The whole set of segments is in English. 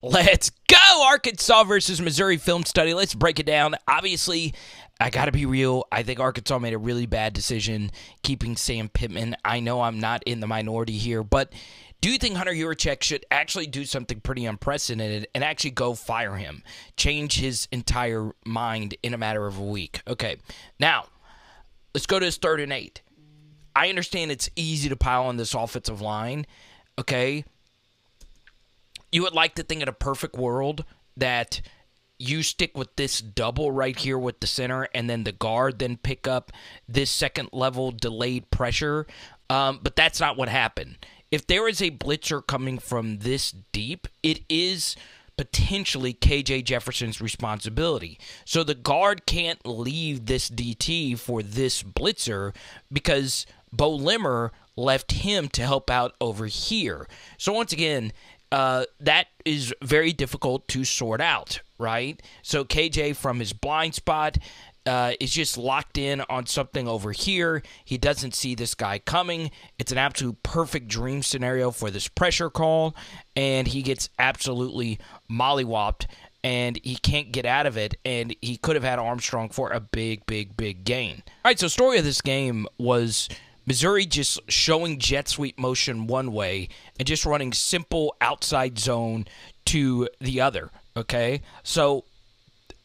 Let's go! Arkansas versus Missouri film study. Let's break it down. Obviously, I got to be real. I think Arkansas made a really bad decision keeping Sam Pittman. I know I'm not in the minority here, but do you think Hunter Yurachek should actually do something pretty unprecedented and actually go fire him? Change his entire mind in a matter of a week. Okay, now, let's go to his 3rd and 8. I understand it's easy to pile on this offensive line, okay? You would like to think in a perfect world that you stick with this double right here with the center and then the guard then pick up this second level delayed pressure. But that's not what happened. If there is a blitzer coming from this deep, it is potentially KJ Jefferson's responsibility. So the guard can't leave this DT for this blitzer because Bo Limmer left him to help out over here. So once again, that is very difficult to sort out, right? So KJ from his blind spot is just locked in on something over here. He doesn't see this guy coming. It's an absolute perfect dream scenario for this pressure call, and he gets absolutely mollywopped, and he can't get out of it, and he could have had Armstrong for a big, big, big gain. All right, so story of this game was Missouri just showing jet sweep motion one way and just running simple outside zone to the other, okay? So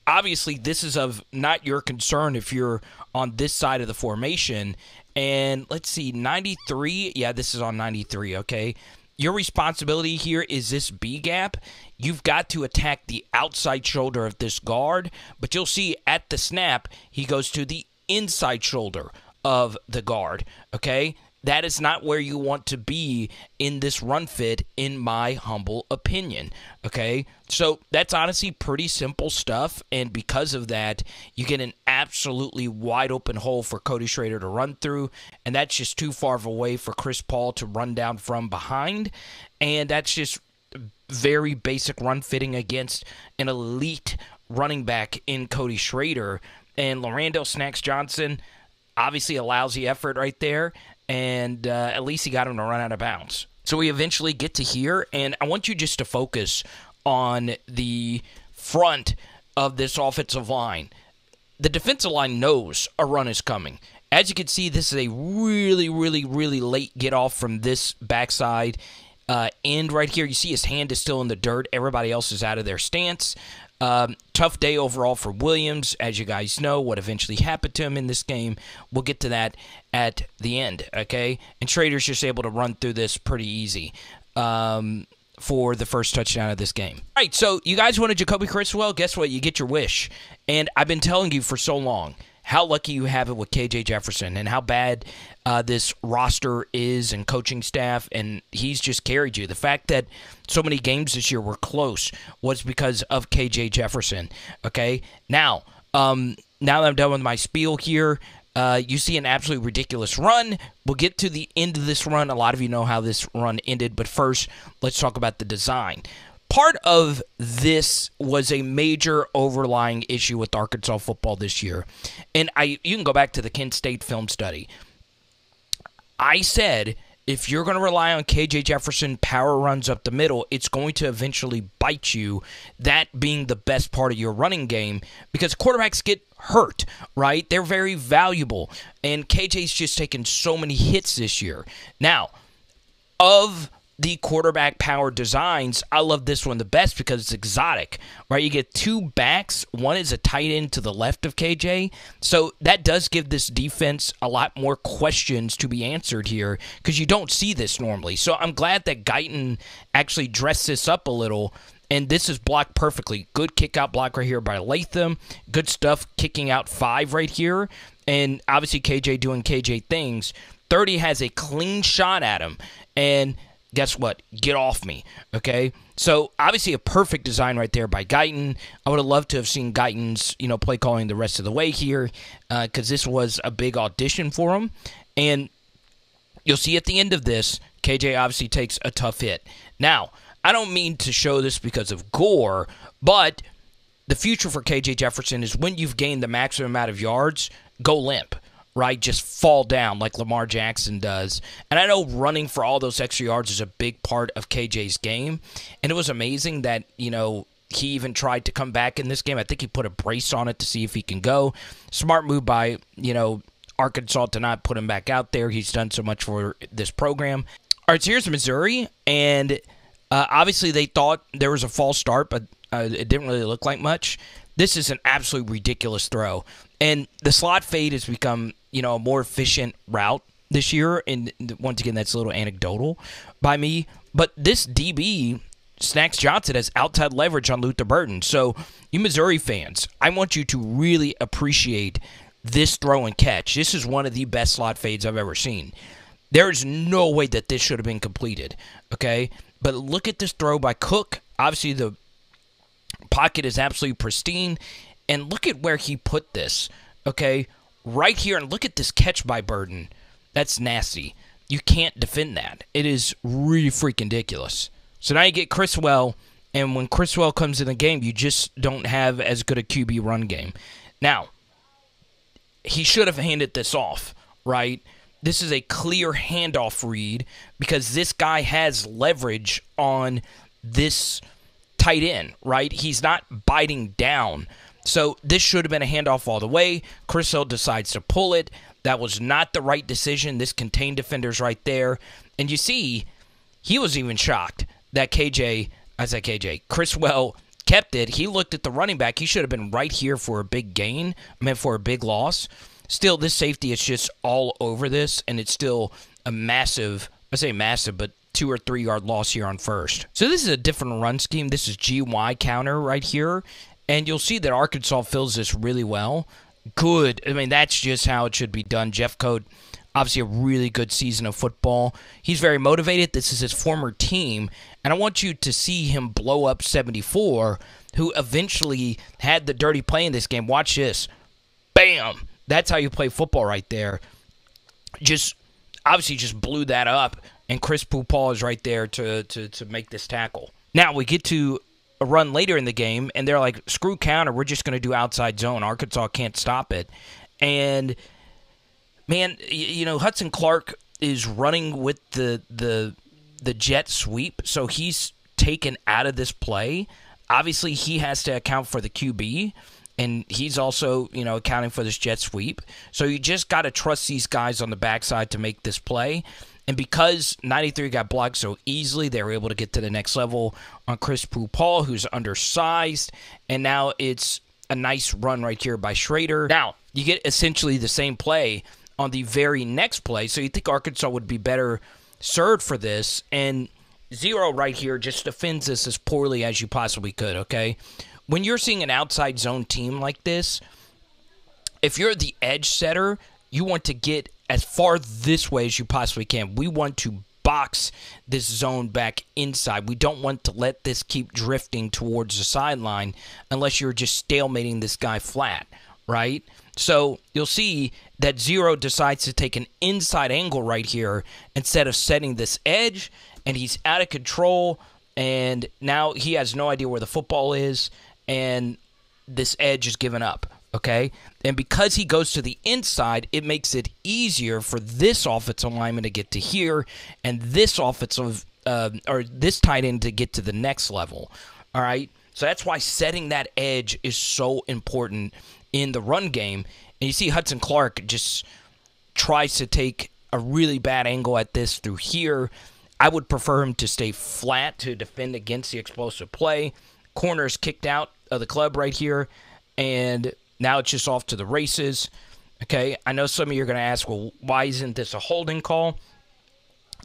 obviously this is of not your concern if you're on this side of the formation. And let's see, 93, yeah, this is on 93, okay? Your responsibility here is this B gap. You've got to attack the outside shoulder of this guard, but you'll see at the snap, he goes to the inside shoulder of the guard, okay? That is not where you want to be in this run fit, in my humble opinion, okay? So that's honestly pretty simple stuff, and because of that, you get an absolutely wide open hole for Cody Schrader to run through, and that's just too far of a way for Chris Paul to run down from behind, and that's just very basic run fitting against an elite running back in Cody Schrader. And Lorando Snacks Johnson, obviously a lousy effort right there, and at least he got him to run out of bounds. So we eventually get to here, and I want you just to focus on the front of this offensive line. The defensive line knows a run is coming. As you can see, this is a really, really, really late get off from this backside end right here. You see his hand is still in the dirt. Everybody else is out of their stance. Tough day overall for Williams, as you guys know, what eventually happened to him in this game. We'll get to that at the end, okay? And Schrader's just able to run through this pretty easy for the first touchdown of this game. All right, so you guys wanted Jacolby Criswell. Guess what? You get your wish. And I've been telling you for so long how lucky you have it with KJ Jefferson and how bad this roster is and coaching staff, and he's just carried you. The fact that so many games this year were close was because of KJ Jefferson, okay? Now that I'm done with my spiel here, you see an absolutely ridiculous run. We'll get to the end of this run. A lot of you know how this run ended, but first, let's talk about the design. Part of this was a major overlying issue with Arkansas football this year. And you can go back to the Kent State film study. I said, if you're going to rely on KJ Jefferson power runs up the middle, it's going to eventually bite you, that being the best part of your running game, because quarterbacks get hurt, right? They're very valuable. And KJ's just taken so many hits this year. Now, of the quarterback power designs, I love this one the best because it's exotic, right? You get two backs. One is a tight end to the left of KJ. So that does give this defense a lot more questions to be answered here because you don't see this normally. So I'm glad that Guyton actually dressed this up a little, and this is blocked perfectly. Good kick out block right here by Latham. Good stuff kicking out 5 right here. And obviously KJ doing KJ things. 30 has a clean shot at him, and guess what? Get off me, okay? So, obviously a perfect design right there by Guyton. I would have loved to have seen Guyton's, play calling the rest of the way here because this was a big audition for him. And you'll see at the end of this, KJ obviously takes a tough hit. Now, I don't mean to show this because of gore, but the future for KJ Jefferson is when you've gained the maximum amount of yards, go limp. right, just fall down like Lamar Jackson does. And I know running for all those extra yards is a big part of KJ's game. And it was amazing that, he even tried to come back in this game. I think he put a brace on it to see if he can go. Smart move by, Arkansas to not put him back out there. He's done so much for this program. All right, so here's Missouri. And obviously they thought there was a false start, but it didn't really look like much. This is an absolutely ridiculous throw. And the slot fade has become, a more efficient route this year. And once again, that's a little anecdotal by me. But this DB, Snacks Johnson, has outside leverage on Luther Burden. So, you Missouri fans, I want you to really appreciate this throw and catch. This is one of the best slot fades I've ever seen. There is no way that this should have been completed, okay? But look at this throw by Cook. Obviously, the pocket is absolutely pristine. And look at where he put this, okay? Right here, and look at this catch by Burden. That's nasty. You can't defend that. It is really freaking ridiculous. So now you get Criswell, and when Criswell comes in the game, you just don't have as good a QB run game. Now, he should have handed this off, right? This is a clear handoff read because this guy has leverage on this tight end, right? He's not biting down. So this should have been a handoff all the way. Criswell decides to pull it. That was not the right decision. This contained defenders right there. And you see, he was even shocked that Criswell kept it. He looked at the running back. He should have been right here for a big gain, for a big loss. Still, this safety is just all over this, and it's still a massive, I say massive, but 2 or 3 yard loss here on first. So this is a different run scheme. This is GY counter right here, and you'll see that Arkansas fills this really well. Good. That's just how it should be done. Jeff Code, obviously a really good season of football. He's very motivated. This is his former team, and I want you to see him blow up 74, who eventually had the dirty play in this game. Watch this. Bam! That's how you play football right there. Obviously just blew that up, and Chris Paul is right there to make this tackle. Now we get to a run later in the game, and they're like, screw counter, we're just going to do outside zone. Arkansas can't stop it. And, man, Hudson Clark is running with the jet sweep, so he's taken out of this play. Obviously, he has to account for the QB, and he's also, accounting for this jet sweep. So you just got to trust these guys on the backside to make this play. And because 93 got blocked so easily, they were able to get to the next level on Chris Paul, who's undersized. And now it's a nice run right here by Schrader. Now, you get essentially the same play on the very next play. So you think Arkansas would be better served for this. And Zero right here just defends this as poorly as you possibly could, okay? When you're seeing an outside zone team like this, if you're the edge setter, you want to get as far this way as you possibly can. We want to box this zone back inside. We don't want to let this keep drifting towards the sideline unless you're just stalemating this guy flat, right? So you'll see that Zero decides to take an inside angle right here instead of setting this edge, and he's out of control, and now he has no idea where the football is, and this edge is given up, okay? And because he goes to the inside, it makes it easier for this offensive lineman to get to here and this offensive or this tight end to get to the next level, all right? So that's why setting that edge is so important in the run game. And you see Hudson Clark just tries to take a really bad angle at this through here. I would prefer him to stay flat to defend against the explosive play. Corner's kicked out of the club right here, and now it's just off to the races. Okay, I know some of you are going to ask, well, why isn't this a holding call?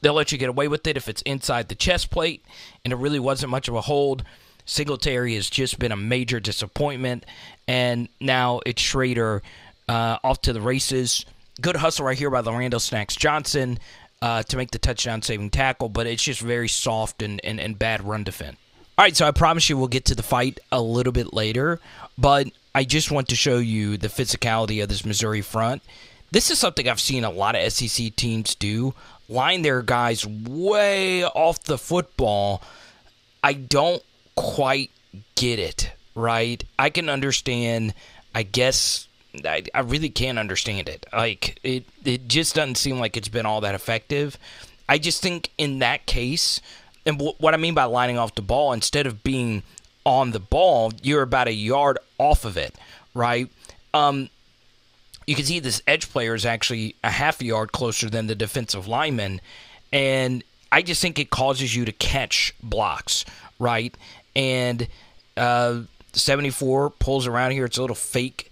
They'll let you get away with it if it's inside the chest plate, and it really wasn't much of a hold. Singletary has just been a major disappointment, and now it's Schrader off to the races. Good hustle right here by Lorando Snacks Johnson to make the touchdown-saving tackle, but it's just very soft and bad run defense. All right, so I promise you we'll get to the fight a little bit later, but I just want to show you the physicality of this Missouri front. This is something I've seen a lot of SEC teams do, line their guys way off the football. I don't quite get it, right? I can understand, I guess, I really can't understand it. Like, it just doesn't seem like it's been all that effective. I just think in that case, and what I mean by lining off the ball, instead of being on the ball, you're about a yard off of it, right? You can see this edge player is actually a half a yard closer than the defensive lineman, and I just think it causes you to catch blocks, right? And 74 pulls around here. It's a little fake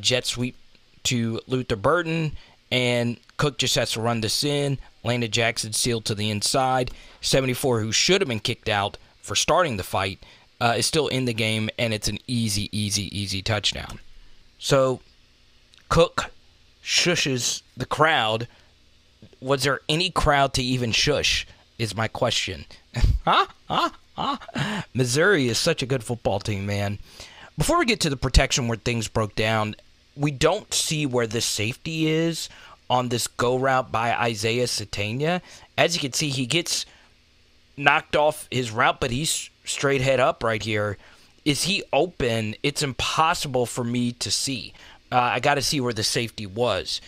jet sweep to Luther Burton, and Cook just has to run this in. Landon Jackson sealed to the inside. 74, who should have been kicked out for starting the fight, is still in the game, and it's an easy touchdown. So Cook shushes the crowd. Was there any crowd to even shush, is my question. Missouri is such a good football team, man. Before we get to the protection where things broke down, we don't see where the safety is on this go route by Isaiah Satania. As you can see, he gets knocked off his route, but he's straight head up right here. Is he open? It's impossible for me to see. I got to see where the safety was.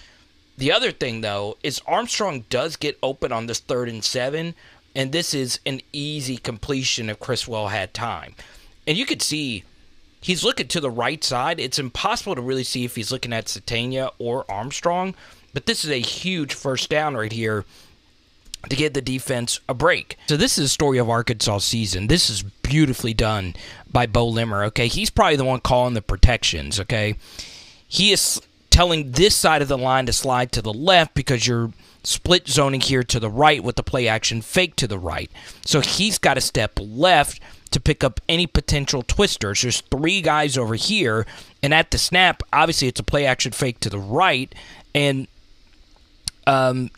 The other thing, though, is Armstrong does get open on this 3rd and 7, and this is an easy completion if Criswell had time. And you could see he's looking to the right side. It's impossible to really see if he's looking at Satania or Armstrong, but this is a huge first down right here to give the defense a break. So this is a story of Arkansas season. This is beautifully done by Bo Limmer, okay? He's probably the one calling the protections, okay? He is telling this side of the line to slide to the left because you're split zoning here to the right with the play action fake to the right. So he's got to step left to pick up any potential twisters. There's 3 guys over here, and at the snap, obviously it's a play action fake to the right, and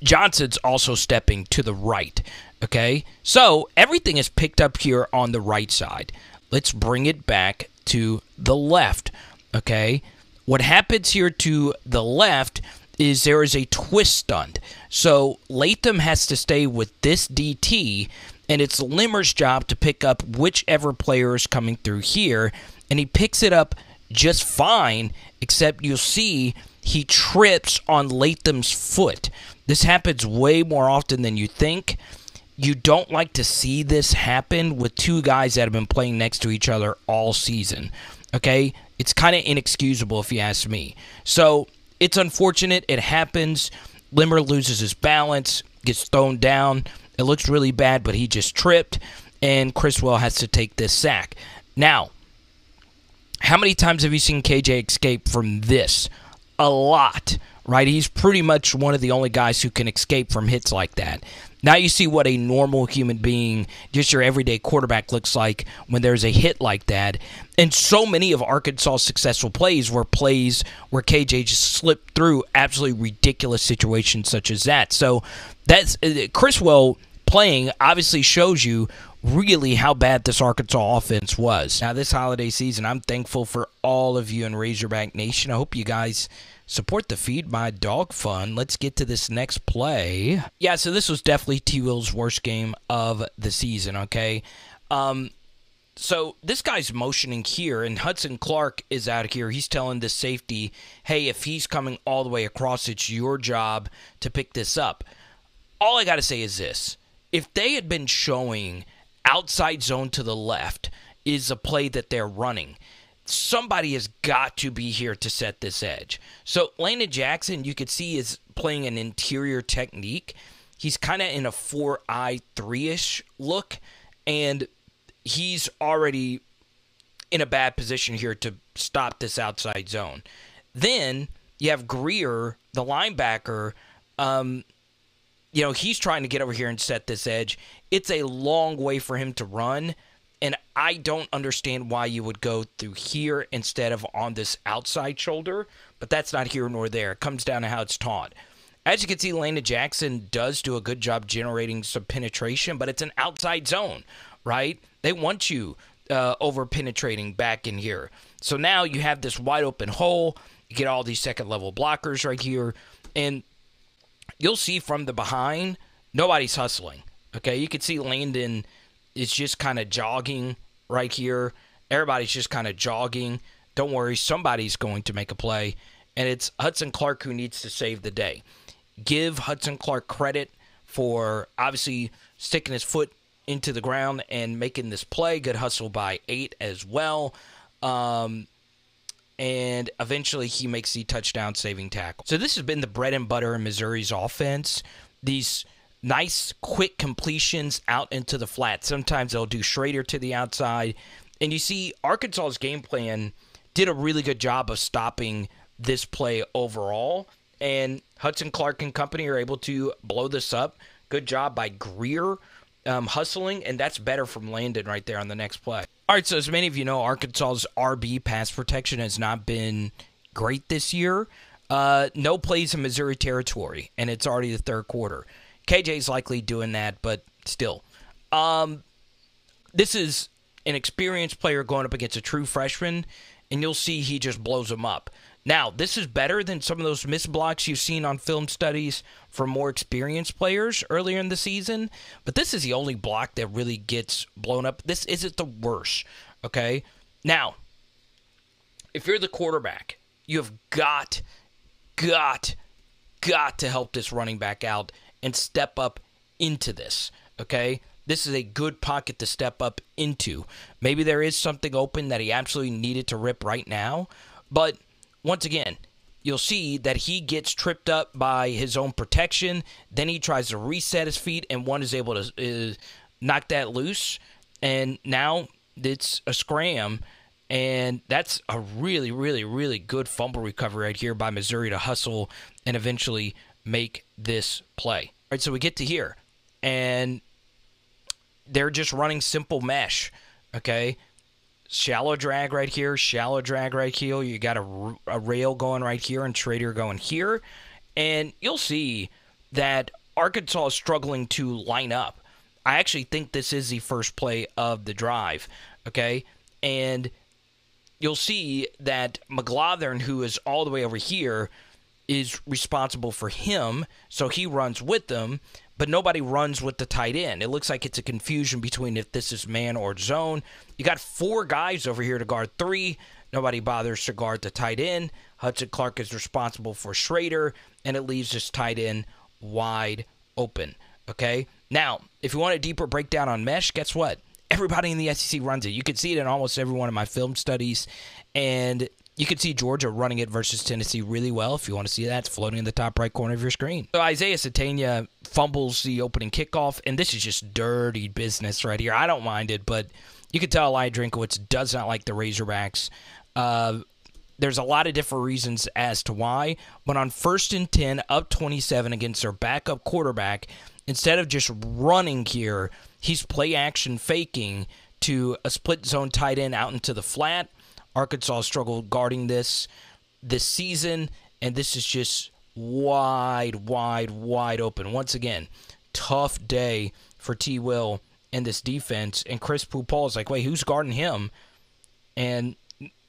Johnson's also stepping to the right, okay? So everything is picked up here on the right side. Let's bring it back to the left, okay? What happens here to the left is there is a twist stunt. So Latham has to stay with this DT, and it's Limmer's job to pick up whichever player is coming through here, and he picks it up just fine, except you'll see he trips on Latham's foot. This happens way more often than you think. You don't like to see this happen with 2 guys that have been playing next to each other all season, okay? It's kind of inexcusable if you ask me. So it's unfortunate. It happens. Limmer loses his balance, gets thrown down. It looks really bad, but he just tripped, and Criswell has to take this sack. Now, how many times have you seen KJ escape from this? A lot, right? He's pretty much one of the only guys who can escape from hits like that. Now you see what a normal human being, just your everyday quarterback, looks like when there's a hit like that. And so many of Arkansas' successful plays were plays where KJ just slipped through absolutely ridiculous situations such as that. So that's Criswell playing obviously shows you really how bad this Arkansas offense was. Now this holiday season, I'm thankful for all of you in Razorback Nation. I hope you guys support the Feed My Dog Fund. Let's get to this next play. Yeah, so this was definitely T-Will's worst game of the season, okay? So this guy's motioning here, and Hudson Clark is out here. He's telling the safety, hey, if he's coming all the way across, it's your job to pick this up. All I got to say is this. If they had been showing outside zone to the left is a play that they're running, somebody has got to be here to set this edge. So Landon Jackson, you could see, is playing an interior technique. He's kind of in a 4-eye 3-ish look, and he's already in a bad position here to stop this outside zone. Then you have Greer, the linebacker. He's trying to get over here and set this edge. It's a long way for him to run, and I don't understand why you would go through here instead of on this outside shoulder, but that's not here nor there. It comes down to how it's taught. As you can see, Landon Jackson does do a good job generating some penetration, but it's an outside zone, right? They want you over-penetrating back in here. So now you have this wide-open hole. You get all these second-level blockers right here, and you'll see from the behind, nobody's hustling, okay? You can see Landon is just kind of jogging right here. Everybody's just kind of jogging. Don't worry, somebody's going to make a play. and it's Hudson Clark who needs to save the day. Give Hudson Clark credit for obviously sticking his foot into the ground and making this play. Good hustle by 8 as well. And eventually he makes the touchdown saving tackle. So this has been the bread and butter in Missouri's offense. These nice, quick completions out into the flat. Sometimes they'll do Schrader to the outside. And you see Arkansas's game plan did a really good job of stopping this play overall. And Hudson Clark and company are able to blow this up. Good job by Greer hustling, and that's better from Landon right there on the next play. All right, so as many of you know, Arkansas's RB pass protection has not been great this year. No plays in Missouri territory, and it's already the third quarter. KJ's likely doing that, but still. This is an experienced player going up against a true freshman, and you'll see he just blows him up. Now, this is better than some of those missed blocks you've seen on film studies from more experienced players earlier in the season, but this is the only block that really gets blown up. This isn't the worst, okay? Now, if you're the quarterback, you have got to help this running back out and step up into this, okay? This is a good pocket to step up into. Maybe there is something open that he absolutely needed to rip right now, but once again, you'll see that he gets tripped up by his own protection. Then he tries to reset his feet, and one is able to knock that loose. And now it's a scram, and that's a really, really, really good fumble recovery right here by Missouri to hustle and eventually make this play. All right, so we get to here, and they're just running simple mesh, okay? Shallow drag right here, shallow drag right here. You got a rail going right here and Schrader going here. And you'll see that Arkansas is struggling to line up. I actually think this is the first play of the drive, okay? And you'll see that McLaughlin, who is all the way over here, is responsible for him, so he runs with them, but nobody runs with the tight end. It looks like it's a confusion between if this is man or zone. You got 4 guys over here to guard 3. Nobody bothers to guard the tight end. Hudson Clark is responsible for Schrader, and it leaves this tight end wide open, okay? Now, if you want a deeper breakdown on mesh, guess what? Everybody in the SEC runs it. You can see it in almost every one of my film studies, and you can see Georgia running it versus Tennessee really well. If you want to see that, it's floating in the top right corner of your screen. So Isaiah Satania fumbles the opening kickoff, and this is just dirty business right here. I don't mind it, but you can tell Eli Drinkwitz does not like the Razorbacks. There's a lot of different reasons as to why, but on 1st and 10, up 27 against their backup quarterback, instead of just running here, he's play-action faking to a split zone tight end out into the flat. Arkansas struggled guarding this season, and this is just wide open. Once again, tough day for T. Will and this defense, and Chris Paul is like, wait, who's guarding him? And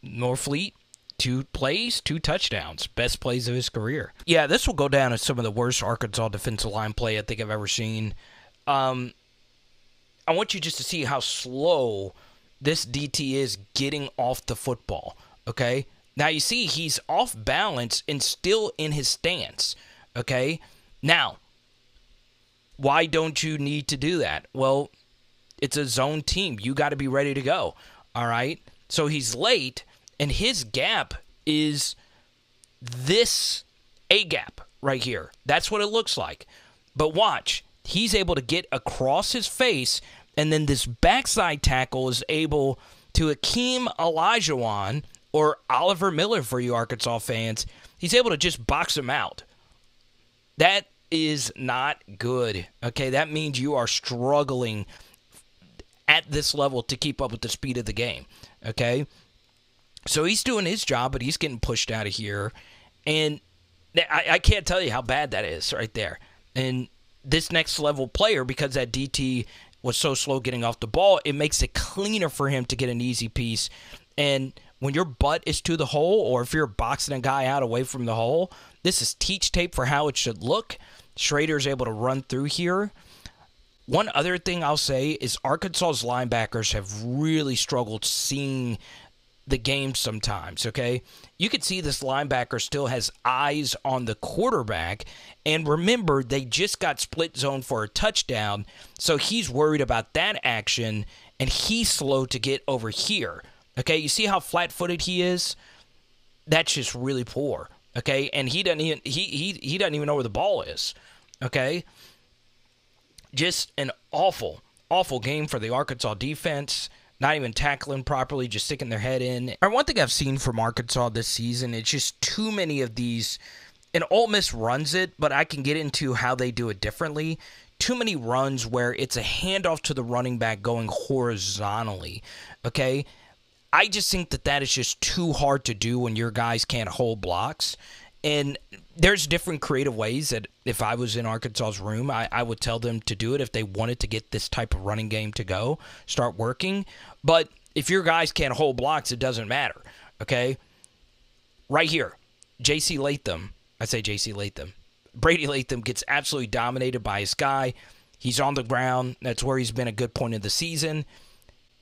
Norfleet, 2 plays, 2 touchdowns, best plays of his career. Yeah, this will go down as some of the worst Arkansas defensive line play I think I've ever seen. I want you just to see how slow this DT is getting off the football, okay? Now, you see he's off balance and still in his stance, okay? Now, why don't you need to do that? Well, it's a zone team. You got to be ready to go, all right? So he's late, and his gap is this A-gap right here. That's what it looks like. But watch. He's able to get across his face, and then this backside tackle is able to Akeem Olajuwon, or Oliver Miller for you Arkansas fans. He's able to just box him out. That is not good. Okay, that means you are struggling at this level to keep up with the speed of the game. Okay, so he's doing his job, but he's getting pushed out of here. And I can't tell you how bad that is right there. And this next level player, because that DT was so slow getting off the ball, it makes it cleaner for him to get an easy piece. And when your butt is to the hole, or if you're boxing a guy out away from the hole, this is teach tape for how it should look. Schrader's able to run through here. One other thing I'll say is Arkansas's linebackers have really struggled seeing the game sometimes, okay? You can see this linebacker still has eyes on the quarterback, and remember, they just got split zone for a touchdown, so he's worried about that action, and he's slow to get over here, okay? You see how flat-footed he is? That's just really poor, okay? And he doesn't even know where the ball is, okay? Just an awful game for the Arkansas defense. Not even tackling properly, just sticking their head in. And one thing I've seen from Arkansas this season, it's just too many of these, and Ole Miss runs it, but I can get into how they do it differently. Too many runs where it's a handoff to the running back going horizontally, okay? I just think that is just too hard to do when your guys can't hold blocks. And there's different creative ways that if I was in Arkansas's room, I would tell them to do it if they wanted to get this type of running game to go, start working. But if your guys can't hold blocks, it doesn't matter, okay? Right here, J.C. Latham. I say J.C. Latham. Brady Latham gets absolutely dominated by his guy. He's on the ground. That's where he's been a good point of the season.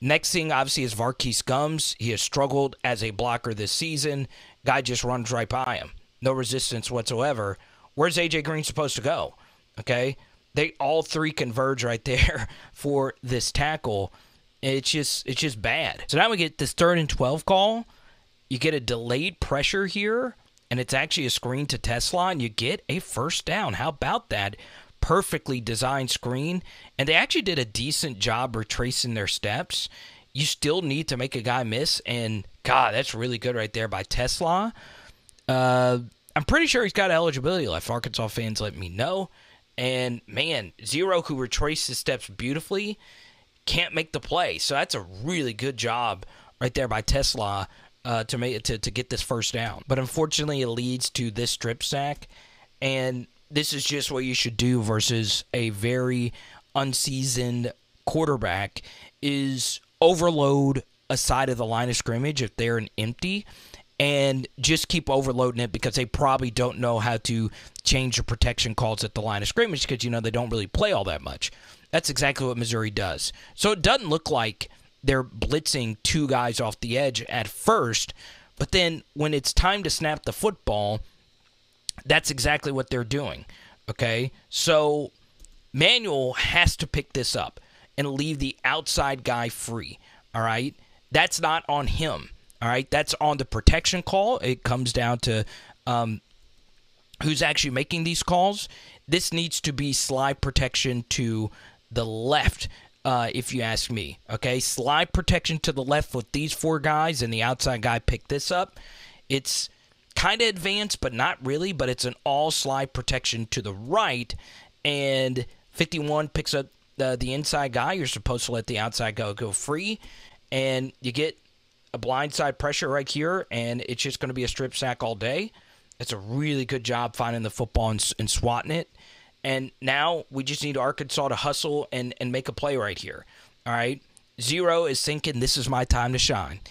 Next thing, obviously, is Varkey's Gums. He has struggled as a blocker this season. Guy just runs right by him. No resistance whatsoever. Where's A.J. Green supposed to go? Okay? They all three converge right there for this tackle. It's just bad. So now we get this 3rd and 12 call. You get a delayed pressure here, and it's actually a screen to Tesla, and you get a first down. How about that? Perfectly designed screen. And they actually did a decent job retracing their steps. You still need to make a guy miss, and, God, that's really good right there by Tesla. I'm pretty sure he's got eligibility left. Arkansas fans let me know. And, man, Zero, who retraced his steps beautifully, can't make the play. So that's a really good job right there by Tesla to get this first down. But unfortunately, it leads to this strip sack. And this is just what you should do versus a very unseasoned quarterback is overload a side of the line of scrimmage if they're an empty, and just keep overloading it because they probably don't know how to change the protection calls at the line of scrimmage because, they don't really play all that much. That's exactly what Missouri does. So it doesn't look like they're blitzing two guys off the edge at first, but then when it's time to snap the football, that's exactly what they're doing, okay? So Manuel has to pick this up and leave the outside guy free, all right? That's not on him. All right, that's on the protection call. It comes down to who's actually making these calls. This needs to be slide protection to the left, if you ask me. Okay, slide protection to the left with these four guys, and the outside guy picked this up. It's kind of advanced, but not really, but it's an all slide protection to the right, and 51 picks up the inside guy. You're supposed to let the outside guy go free, and you get a blindside pressure right here, and it's just going to be a strip sack all day. It's a really good job finding the football and swatting it. And now we just need Arkansas to hustle and make a play right here. All right? Zero is thinking this is my time to shine.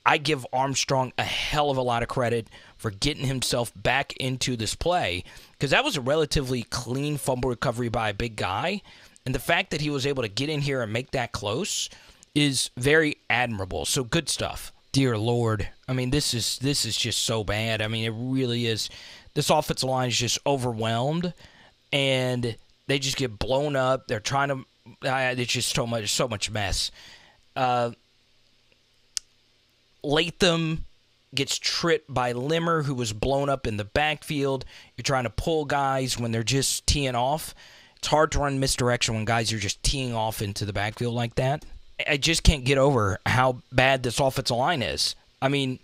I give Armstrong a hell of a lot of credit for getting himself back into this play because that was a relatively clean fumble recovery by a big guy. And the fact that he was able to get in here and make that close is very admirable. So good stuff. Dear Lord. I mean, this is just so bad. I mean, it really is. This offensive line is just overwhelmed, and they just get blown up. They're trying to it's just so much mess. Latham gets tripped by Limmer, who was blown up in the backfield. You're trying to pull guys when they're just teeing off. It's hard to run misdirection when guys are just teeing off into the backfield like that. I just can't get over how bad this offensive line is. I mean,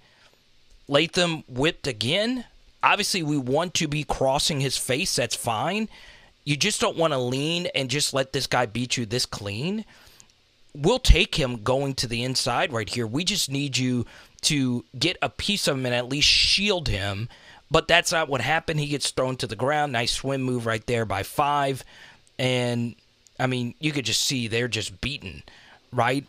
Latham whipped again. Obviously, we want to be crossing his face. That's fine. You just don't want to lean and just let this guy beat you this clean. We'll take him going to the inside right here. We just need you to get a piece of him and at least shield him. But that's not what happened. He gets thrown to the ground. Nice swim move right there by 5. And, I mean, you could just see they're just beaten. Right?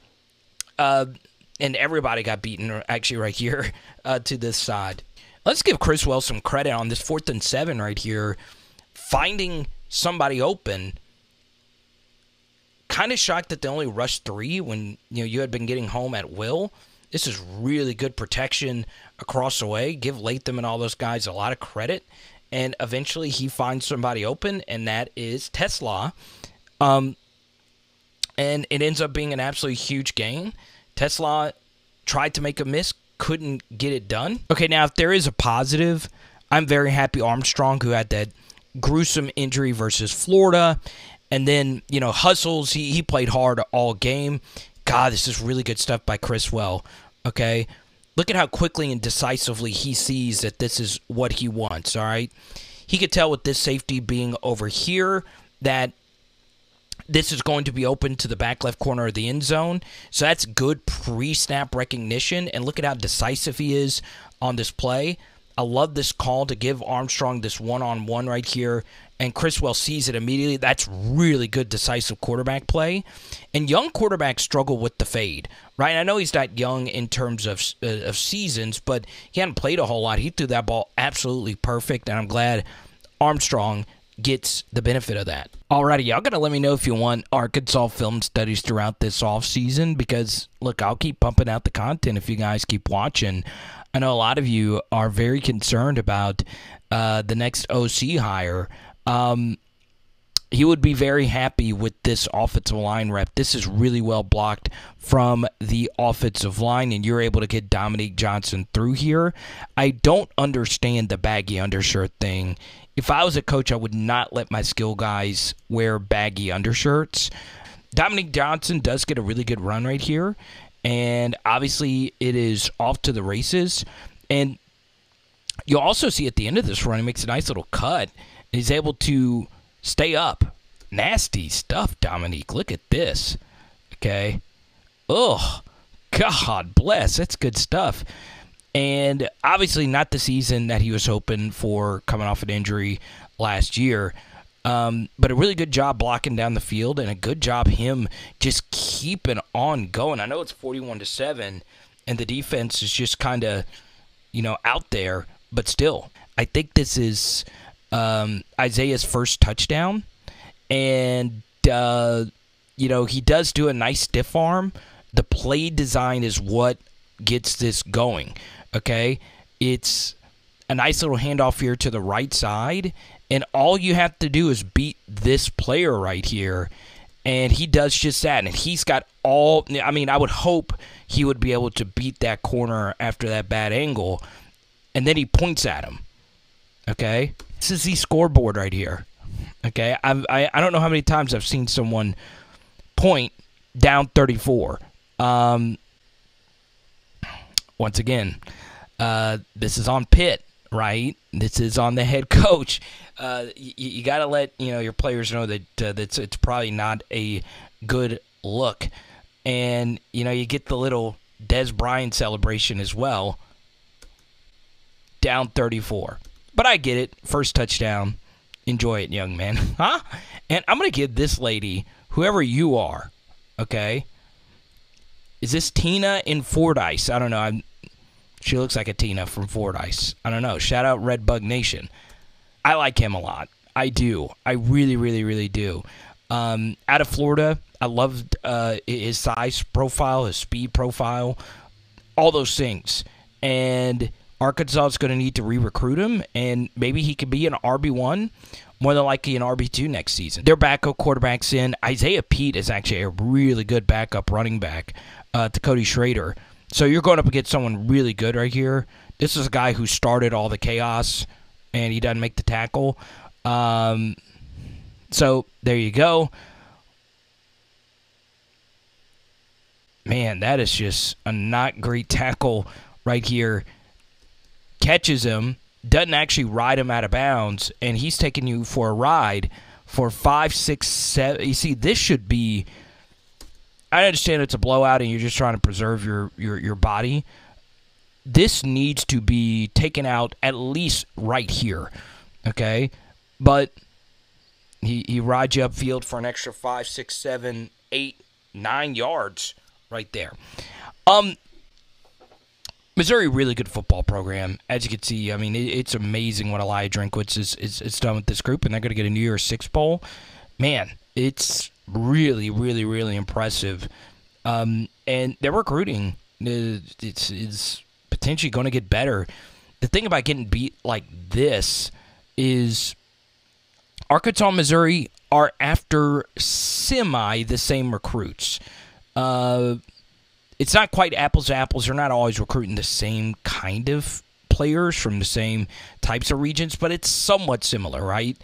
And everybody got beaten, actually, right here to this side. Let's give Criswell some credit on this 4th and 7 right here. Finding somebody open. Kind of shocked that they only rushed 3 when you had been getting home at will. This is really good protection across the way. Give Latham and all those guys a lot of credit. And eventually he finds somebody open, and that is Tesla. And it ends up being an absolutely huge gain. Tesla tried to make a miss, couldn't get it done. Okay, now if there is a positive, I'm very happy Armstrong, who had that gruesome injury versus Florida. And then, hustles, he played hard all game. God, this is really good stuff by Criswell. Okay, look at how quickly and decisively he sees that this is what he wants, all right? He could tell with this safety being over here that this is going to be open to the back left corner of the end zone. So that's good pre-snap recognition. And look at how decisive he is on this play. I love this call to give Armstrong this one-on-one right here. And Criswell sees it immediately. That's really good decisive quarterback play. And young quarterbacks struggle with the fade, right? I know he's not young in terms of seasons, but he hadn't played a whole lot. He threw that ball absolutely perfect, and I'm glad Armstrong gets the benefit of that. Alrighty, y'all gotta let me know if you want Arkansas film studies throughout this offseason, because, look, I'll keep pumping out the content if you guys keep watching. I know a lot of you are very concerned about the next OC hire. He would be very happy with this offensive line rep. This is really well blocked from the offensive line, and you're able to get Dominique Johnson through here. I don't understand the baggy undershirt thing. If I was a coach, I would not let my skill guys wear baggy undershirts. Dominique Johnson does get a really good run right here, and obviously it is off to the races. And you'll also see at the end of this run, he makes a nice little cut. He's able to stay up. Nasty stuff, Dominique. Look at this. Okay. Oh, God bless. That's good stuff. And obviously not the season that he was hoping for coming off an injury last year. But a really good job blocking down the field, and a good job him just keeping on going. I know it's 41-7, and the defense is just kind of, out there. But still, I think this is Isaiah's first touchdown, and he does do a nice stiff arm. The play design is what gets this going. Okay, it's a nice little handoff here to the right side, and all you have to do is beat this player right here, and he does just that. And he's got all. I mean, I would hope he would be able to beat that corner after that bad angle, and then he points at him. Okay, this is the scoreboard right here. Okay, I don't know how many times I've seen someone point down 34. Once again, this is on Pitt, right? This is on the head coach. You got to let your players know that it's probably not a good look, and you get the little Des Bryant celebration as well. Down 34. But I get it. First touchdown. Enjoy it, young man. Huh? And I'm going to give this lady, whoever you are, okay? Is this Tina in Fordyce? I don't know. She looks like a Tina from Fordyce. I don't know. Shout out Red Bug Nation. I like him a lot. I do. I really, really, really do. Out of Florida, I loved his size profile, his speed profile, all those things. And Arkansas is going to need to re-recruit him, and maybe he could be an RB1, more than likely an RB2 next season. Their backup quarterback's in. Isaiah Pete is actually a really good backup running back to Cody Schrader. So you're going up against someone really good right here. This is a guy who started all the chaos, and he doesn't make the tackle. So there you go. Man, that is just a not great tackle right here. Catches him, doesn't actually ride him out of bounds, and he's taking you for a ride for 5, 6, 7. You see, this should be. I understand it's a blowout and you're just trying to preserve your body. This needs to be taken out at least right here, okay? But he rides you upfield for an extra 5, 6, 7, 8, 9 yards right there. Missouri, really good football program. As you can see, I mean, it's amazing what Eli Drinkwitz is done with this group, and they're going to get a New Year's Six Bowl. Man, it's really, really, really impressive. And they're recruiting, It's potentially going to get better. The thing about getting beat like this is Arkansas and Missouri are after the same recruits. It's not quite apples to apples. They're not always recruiting the same kind of players from the same types of regions, but it's somewhat similar, right?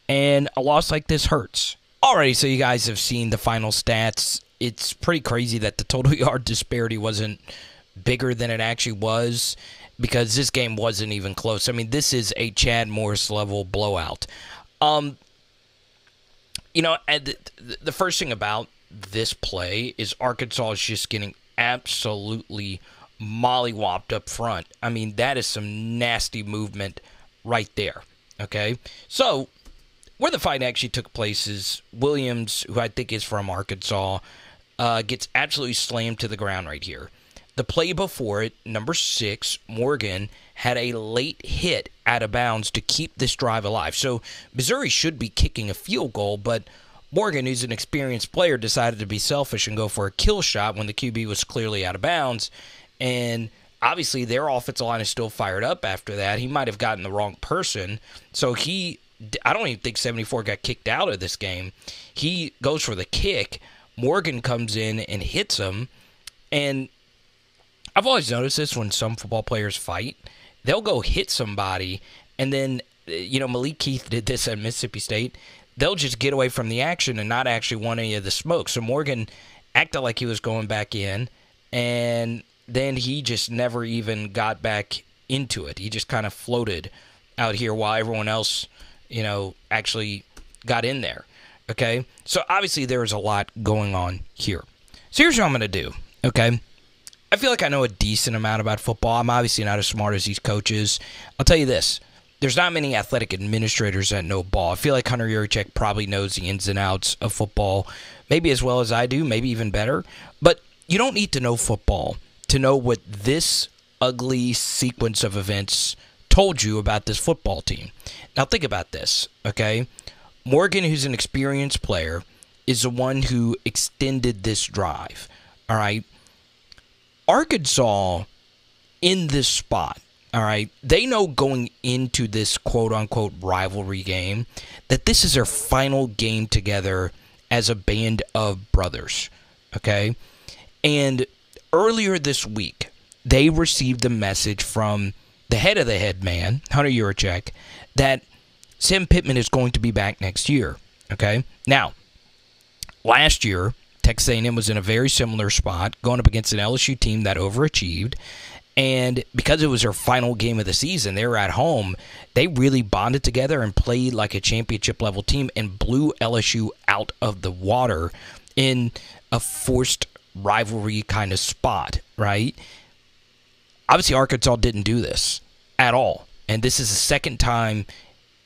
And a loss like this hurts. Alrighty, so you guys have seen the final stats. It's pretty crazy that the total yard disparity wasn't bigger than it actually was, because this game wasn't even close. I mean, this is a Chad Morris level blowout. And the first thing about this play is Arkansas is just getting absolutely mollywopped up front. I mean, that is some nasty movement right there. Okay, so where the fight actually took place is Williams, who I think is from Arkansas, gets absolutely slammed to the ground right here. The play before it, number 6, Morgan, had a late hit out of bounds to keep this drive alive. So Missouri should be kicking a field goal, but Morgan, who's an experienced player, decided to be selfish and go for a kill shot when the QB was clearly out of bounds. And obviously their offensive line is still fired up after that. He might have gotten the wrong person. So I don't even think 74 got kicked out of this game. He goes for the kick. Morgan comes in and hits him. And I've always noticed this when some football players fight. They'll go hit somebody, and then, Malik Keith did this at Mississippi State. They'll just get away from the action and not actually want any of the smoke. So Morgan acted like he was going back in, and then he just never even got back into it. He just kind of floated out here while everyone else, actually got in there. Okay? So obviously there was a lot going on here. So here's what I'm going to do. Okay? I feel like I know a decent amount about football. I'm obviously not as smart as these coaches. I'll tell you this. There's not many athletic administrators that know ball. I feel like Hunter Yurachek probably knows the ins and outs of football, maybe as well as I do, maybe even better. But you don't need to know football to know what this ugly sequence of events told you about this football team. Now think about this, okay? Morgan, who's an experienced player, is the one who extended this drive, all right? Arkansas, in this spot, all right, they know going into this quote-unquote rivalry game that this is their final game together as a band of brothers, okay? And earlier this week, they received a message from the head of the head man, Hunter Yurachek, that Sam Pittman is going to be back next year, okay? Now, last year, Texas A&M was in a very similar spot, going up against an LSU team that overachieved, and because it was their final game of the season, they were at home, they really bonded together and played like a championship-level team and blew LSU out of the water in a forced rivalry kind of spot, right? Obviously, Arkansas didn't do this at all, and this is the second time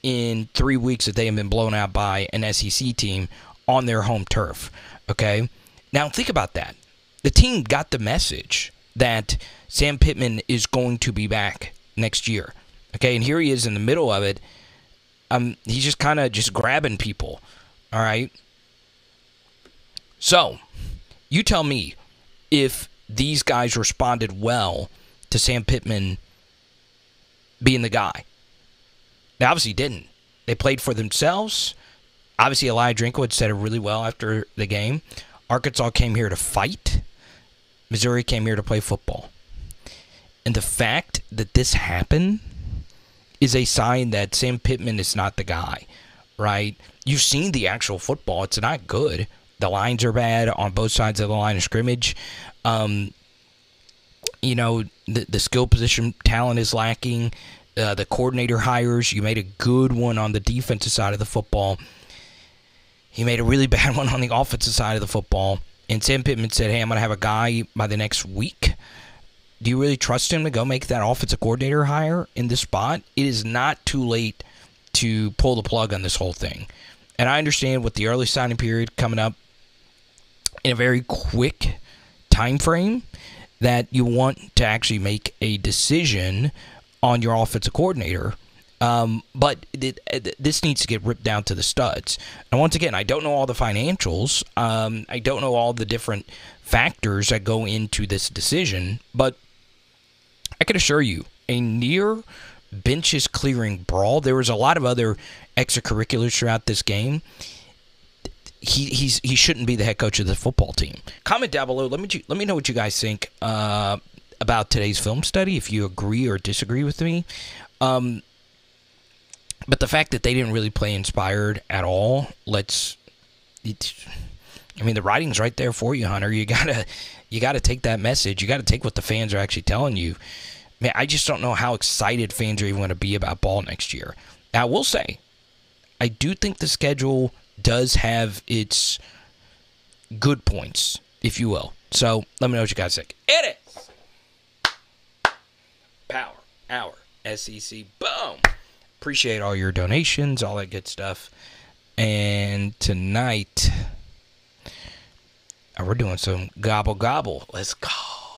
in 3 weeks that they have been blown out by an SEC team on their home turf. Okay? Now, think about that. The team got the message that Sam Pittman is going to be back next year. Okay? And here he is in the middle of it. He's just kind of just grabbing people. All right? So, you tell me if these guys responded well to Sam Pittman being the guy. They obviously didn't. They played for themselves. Obviously, Eli Drinkwitz said it really well after the game. Arkansas came here to fight. Missouri came here to play football. And the fact that this happened is a sign that Sam Pittman is not the guy, right? You've seen the actual football. It's not good. The lines are bad on both sides of the line of scrimmage. The skill position talent is lacking. The coordinator hires. You made a good one on the defensive side of the football. He made a really bad one on the offensive side of the football. And Sam Pittman said, hey, I'm going to have a guy by the next week. Do you really trust him to go make that offensive coordinator hire in this spot? It is not too late to pull the plug on this whole thing. And I understand with the early signing period coming up in a very quick time frame that you want to actually make a decision on your offensive coordinator But this needs to get ripped down to the studs. And once again, I don't know all the financials. I don't know all the different factors that go into this decision. But I can assure you, a near benches clearing brawl. There was a lot of other extracurriculars throughout this game. He shouldn't be the head coach of the football team. Comment down below. Let me know what you guys think about today's film study, if you agree or disagree with me. But the fact that they didn't really play inspired at all, the writing's right there for you, Hunter. You gotta take that message. You gotta take what the fans are actually telling you. Man, I just don't know how excited fans are even going to be about ball next year. Now, I will say, I do think the schedule does have its good points, if you will. So, let me know what you guys think. It is Power Hour SEC. Boom! Appreciate all your donations, all that good stuff. And tonight, we're doing some gobble gobble. Let's go.